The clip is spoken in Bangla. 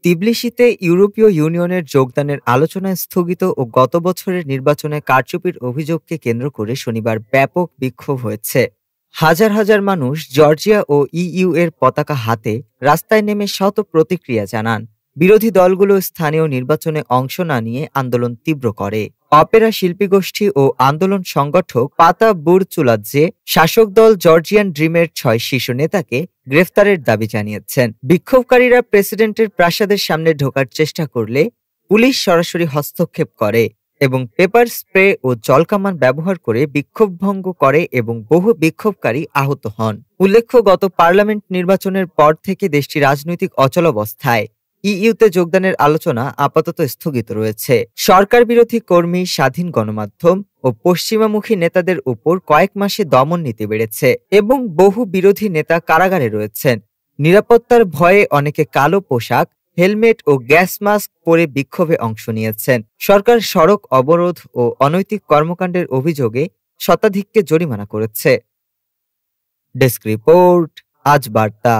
তিবলিসিতে ইউরোপীয় ইউনিয়নের যোগদানের আলোচনা স্থগিত ও গত বছরের নির্বাচনে কারচুপির অভিযোগকে কেন্দ্র করে শনিবার ব্যাপক বিক্ষোভ হয়েছে। হাজার হাজার মানুষ জর্জিয়া ও ইইউ এর পতাকা হাতে রাস্তায় নেমে শত প্রতিক্রিয়া জানান। বিরোধী দলগুলো স্থানীয় নির্বাচনে অংশ না নিয়ে আন্দোলন তীব্র করে। অপেরা শিল্পী গোষ্ঠী ও আন্দোলন সংগঠক পাতা বুরচুলাৎজে শাসক দল জর্জিয়ান ড্রিমের ৬ শীর্ষ নেতাকে গ্রেফতারের দাবি জানিয়েছেন। বিক্ষোভকারীরা প্রেসিডেন্টের প্রাসাদের সামনে ঢোকার চেষ্টা করলে পুলিশ সরাসরি হস্তক্ষেপ করে এবং পেপার স্প্রে ও জলকামান ব্যবহার করে বিক্ষোভ ভঙ্গ করে এবং বহু বিক্ষোভকারী আহত হন। উল্লেখ্য, গত পার্লামেন্ট নির্বাচনের পর থেকে দেশটি রাজনৈতিক অচলাবস্থায়। ইইউতে যোগদানের আলোচনা আপাতত স্থগিত রয়েছে। সরকার বিরোধী কর্মী, স্বাধীন গণমাধ্যম ও পশ্চিমামুখী নেতাদের উপর কয়েক মাসে দমন নীতি বেড়েছে এবং বহু বিরোধী নেতা কারাগারে রয়েছেন। নিরাপত্তার ভয়ে অনেকে কালো পোশাক, হেলমেট ও গ্যাস মাস্ক পরে বিক্ষোভে অংশ নিয়েছেন। সরকার সড়ক অবরোধ ও অনৈতিক কর্মকাণ্ডের অভিযোগে শতাধিককে জরিমানা করেছে। ডেস্ক রিপোর্ট, আজ বার্তা।